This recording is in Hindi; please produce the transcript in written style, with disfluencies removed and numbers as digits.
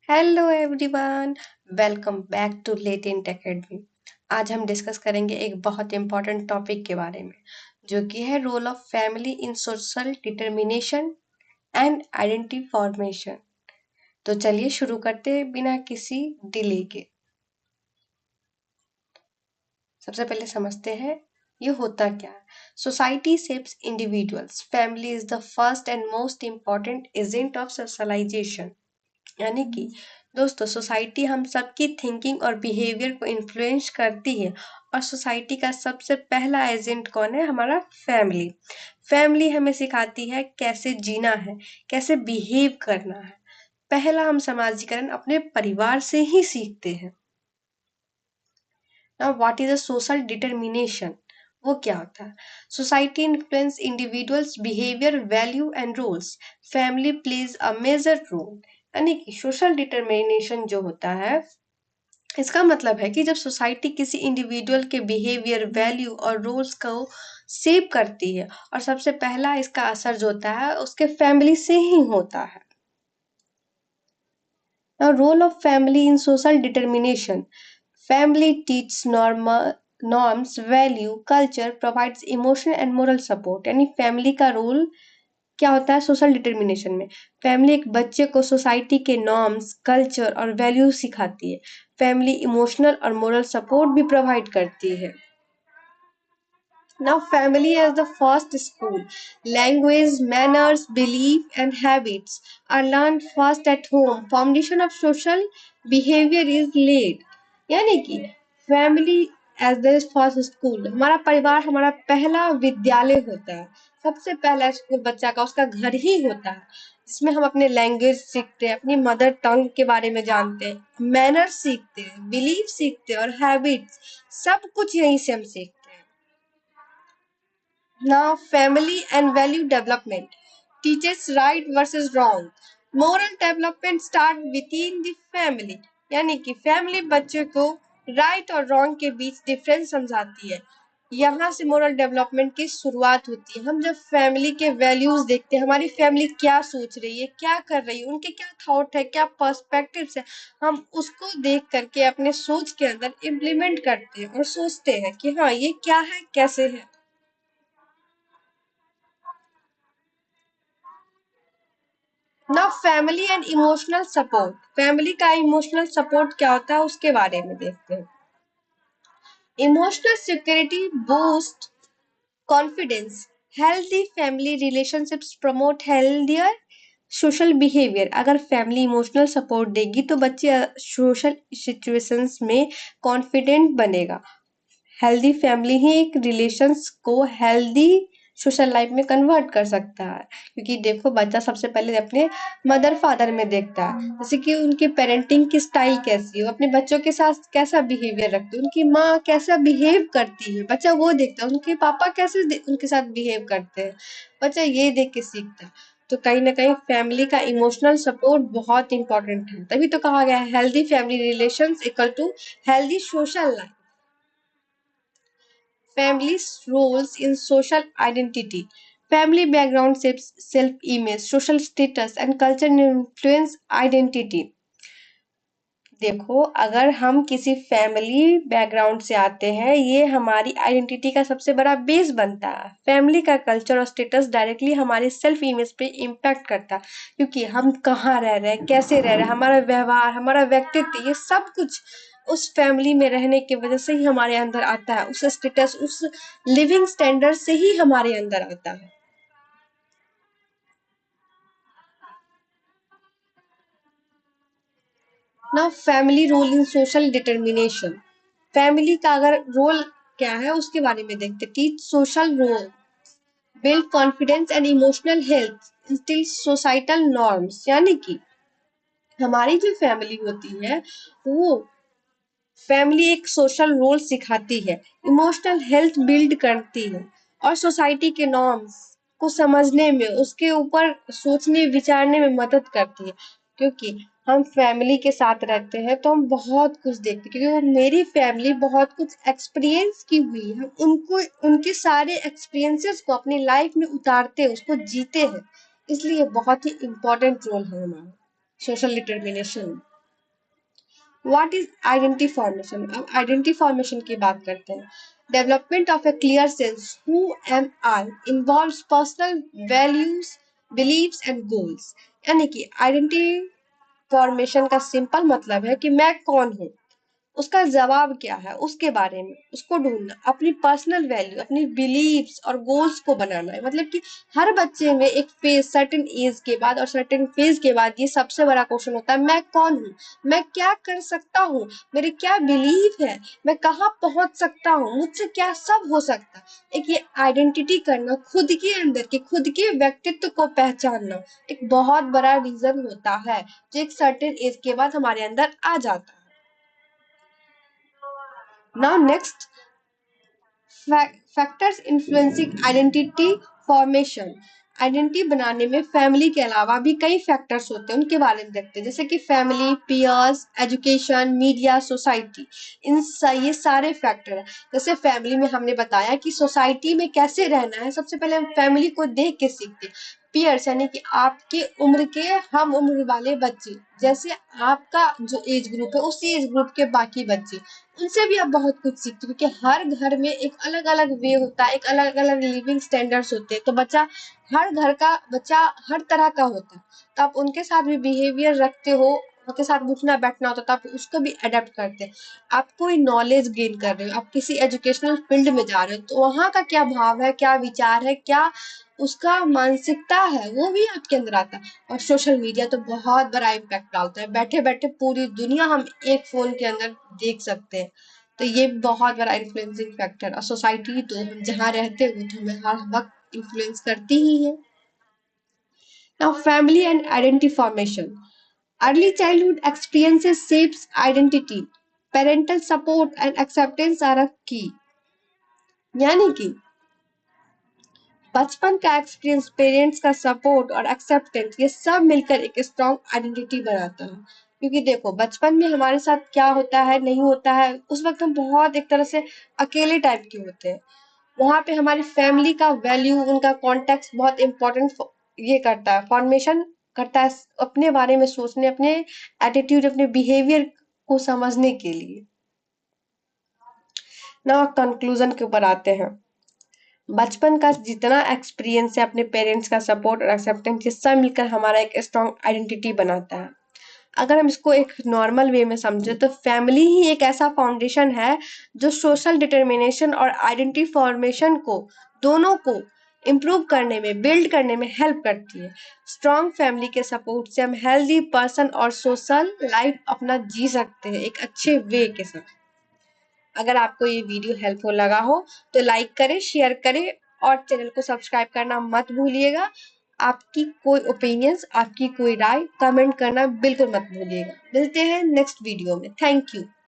Hello everyone, welcome back to Latent Academy. आज हम डिस्कस करेंगे एक बहुत इम्पोर्टेंट टॉपिक के बारे में, जो कि है role of family in social determination and identity formation. तो चलिए शुरू करते हैं बिना किसी डिले के। सबसे पहले समझते हैं ये होता क्या है। Society shapes individuals, family is the first and most important agent of socialisation. यानी कि दोस्तों, सोसाइटी हम सबकी थिंकिंग और बिहेवियर को इन्फ्लुएंस करती है, और सोसाइटी का सबसे पहला एजेंट कौन है? हमारा फैमिली। फैमिली हमें सिखाती है कैसे जीना है, कैसे बिहेव करना है। पहला हम समाजीकरण अपने परिवार से ही सीखते हैं। Now what is a social determination? वो क्या होता है? Society influence individuals behaviour, value and roles. Family plays a major role. यानी कि सोशल डिटर्मिनेशन जो होता है, इसका मतलब है कि जब सोसाइटी किसी इंडिविजुअल के बिहेवियर, वैल्यू और रोल्स को शेप करती है, और सबसे पहला इसका असर जो होता है उसके फैमिली से ही होता है। Now, role of family in social determination. Family teaches norms, value, culture, provides emotional and moral support. यानी फैमिली का रोल क्या होता है सोशल डिटर्मिनेशन में? फैमिली एक बच्चे को सोसाइटी के नॉर्म्स, कल्चर और वैल्यू सिखाती है। फैमिली इमोशनल और मोरल सपोर्ट भी प्रोवाइड करती है। Now, family as the first school. Language, manners, belief, and habits are learned first at home. Foundation of social behavior is laid. यानी कि family as the first school, हमारा परिवार हमारा पहला विद्यालय होता है। सबसे पहला स्कूल बच्चा का उसका घर ही होता है, जिसमें हम अपने लैंग्वेज सीखते हैं, अपनी मदर टंग के बारे में जानते हैं, मैनर्स सीखते हैं, बिलीफ सीखते हैं, और हैबिट्स, सब कुछ यहीं से हम सीखते हैं। Now, family and value development teaches right versus wrong. Moral development start within the family. यानी कि फैमिली बच्चे को राइट और रॉन्ग के बीच डिफरेंस समझाती है। यहाँ से मोरल डेवलपमेंट की शुरुआत होती है। हम जब फैमिली के वैल्यूज देखते हैं, हमारी फैमिली क्या सोच रही है, क्या कर रही है, उनके क्या थॉट है, क्या पर्सपेक्टिव है, हम उसको देख करके अपने सोच के अंदर इम्प्लीमेंट करते हैं और सोचते हैं कि हाँ ये क्या है, कैसे है। Now family and emotional support. Family का इमोशनल सपोर्ट क्या होता है उसके बारे में देखते हैं। Emotional security boost confidence. Healthy family relationships promote healthier social behaviour. अगर फैमिली इमोशनल सपोर्ट देगी तो बच्चे सोशल सिचुएशंस में कॉन्फिडेंट बनेगा। हेल्दी फैमिली ही एक रिलेशंस को हेल्दी सोशल लाइफ में कन्वर्ट कर सकता है, क्योंकि देखो बच्चा सबसे पहले अपने मदर फादर में देखता है, जैसे कि उनकी पेरेंटिंग की स्टाइल कैसी है, वो अपने बच्चों के साथ कैसा बिहेवियर रखते हैं, उनकी माँ कैसा बिहेव करती है, बच्चा वो देखता है, उनके पापा कैसे उनके साथ बिहेव करते हैं, बच्चा ये देख के सीखता है। तो कहीं ना कहीं फैमिली का इमोशनल सपोर्ट बहुत इंपॉर्टेंट है, तभी तो कहा गया है healthy family relations equal to healthy social life. Family's roles in social identity. Family background shapes self-image, social status, and culture influence identity. देखो, अगर हम किसी फैमिली बैकग्राउंड से आते हैं, ये हमारी आइडेंटिटी का सबसे बड़ा बेस बनता है। फैमिली का कल्चर और स्टेटस डायरेक्टली हमारी सेल्फ इमेज पे इम्पैक्ट करता है, क्योंकि हम कहाँ रह रहे हैं, कैसे रह रहे हैं, हमारा व्यवहार, हमारा व्यक्तित्व, ये सब कुछ उस फैमिली में रहने की वजह से ही हमारे अंदर आता है। उस स्टेटस, उस लिविंग स्टैंडर्ड से ही हमारे अंदर आता है। ना family role in social determination. Family का अगर रोल क्या है उसके बारे में देखते। Teach social role, build confidence and emotional health, instil societal norms. यानी कि हमारी जो फैमिली होती है, वो फैमिली एक सोशल रोल सिखाती है, इमोशनल हेल्थ बिल्ड करती है, और सोसाइटी के नॉर्म्स को समझने में, उसके ऊपर सोचने विचारने में मदद करती है। क्योंकि हम फैमिली के साथ रहते हैं तो हम बहुत कुछ देखते हैं, क्योंकि वो मेरी फैमिली बहुत कुछ एक्सपीरियंस की हुई है, हम उनको उनके सारे एक्सपीरियंसेस को अपनी लाइफ में उतारते हैं, उसको जीते हैं। इसलिए बहुत ही इम्पोर्टेंट रोल है हमारा social determination. What is identity formation? अब आइडेंटिटी फॉर्मेशन की बात करते हैं। Development of a clear sense who am I involves personal values, beliefs and goals. यानी कि आइडेंटिटी फॉर्मेशन का सिंपल मतलब है कि मैं कौन हूँ, उसका जवाब क्या है, उसके बारे में उसको ढूंढना, अपनी पर्सनल वैल्यू, अपनी बिलीव्स और गोल्स को बनाना है। मतलब कि हर बच्चे में एक फेज, सर्टेन एज के बाद और सर्टेन फेज के बाद ये सबसे बड़ा क्वेश्चन होता है, मैं कौन हूँ, मैं क्या कर सकता हूँ, मेरे क्या बिलीव है, मैं कहाँ पहुंच सकता हूँ, मुझसे क्या सब हो सकता है। एक ये आइडेंटिटी करना, खुद के अंदर के खुद के व्यक्तित्व को पहचानना एक बहुत बड़ा रीजन होता है, जो एक सर्टेन एज के बाद हमारे अंदर आ जाता है। Now next, factors influencing identity formation. Identity बनाने में फैमिली के अलावा भी कई फैक्टर्स होते हैं, उनके बारे में देखते हैं। जैसे कि family, peers, education, media, society, ये सारे फैक्टर हैं। जैसे फैमिली में हमने बताया कि सोसाइटी में कैसे रहना है, सबसे पहले हम फैमिली को देख के सीखते हैं। पियर्स यानी कि आपके उम्र के, हम उम्र वाले बच्चे, जैसे आपका जो एज ग्रुप है उसी एज ग्रुप के बाकी बच्चे, उनसे भी आप बहुत कुछ सीखते हो, क्योंकि हर घर में एक अलग अलग वे होता है, एक अलग अलग लिविंग स्टैंडर्ड्स होते हैं। तो बच्चा, हर घर का बच्चा हर तरह का होता है, तो आप उनके साथ भी बिहेवियर रखते हो, उनके साथ उठना बैठना होता है, तो आप उसको भी अडेप्ट करते हैं। आप कोई नॉलेज गेन कर रहे हो, आप किसी एजुकेशनल फील्ड में जा रहे हो, तो वहाँ का क्या भाव है, क्या विचार है, क्या उसका मानसिकता है, वो भी आपके अंदर आता है। और सोशल मीडिया तो बहुत बड़ा इम्पैक्ट डालता है, बैठे बैठे पूरी दुनिया हम एक फोन के अंदर देख सकते हैं। तो ये बहुत बड़ा इन्फ्लुएंसिंग फैक्टर। और सोसाइटी तो हम जहाँ रहते हैं तो हमें हर वक्त इन्फ्लुएंस करती ही है। Now family and identity formation. Early childhood experiences shapes identity. Parental support and acceptance are a key. यानी कि बचपन का एक्सपीरियंस, पेरेंट्स का सपोर्ट और एक्सेप्टेंस, ये सब मिलकर एक स्ट्रॉन्ग आइडेंटिटी बनाता है। क्योंकि देखो बचपन में हमारे साथ क्या होता है, नहीं होता है, उस वक्त हम बहुत एक तरह से अकेले टाइप के होते हैं। वहां पे हमारी फैमिली का वैल्यू, उनका कॉन्टेक्स्ट बहुत इंपॉर्टेंट ये करता है, फॉर्मेशन करता है अपने बारे में सोचने, अपने एटीट्यूड, अपने बिहेवियर को समझने के लिए। ना कंक्लूजन के ऊपर आते हैं। बचपन का जितना एक्सपीरियंस है, अपने पेरेंट्स का सपोर्ट और एक्सेप्टेंस, ये सब मिलकर हमारा एक स्ट्रॉन्ग आइडेंटिटी बनाता है। अगर हम इसको एक नॉर्मल वे में समझे तो फैमिली ही एक ऐसा फाउंडेशन है जो सोशल डिटर्मिनेशन और आइडेंटिटी फॉर्मेशन को, दोनों को इम्प्रूव करने में, बिल्ड करने में हेल्प करती है। स्ट्रॉन्ग फैमिली के सपोर्ट से हम हेल्दी पर्सन और सोशल लाइफ अपना जी सकते हैं एक अच्छे वे के साथ। अगर आपको ये वीडियो हेल्पफुल लगा हो तो लाइक करें, शेयर करें और चैनल को सब्सक्राइब करना मत भूलिएगा। आपकी कोई ओपिनियंस, आपकी कोई राय कमेंट करना बिल्कुल मत भूलिएगा। मिलते हैं नेक्स्ट वीडियो में। Thank you.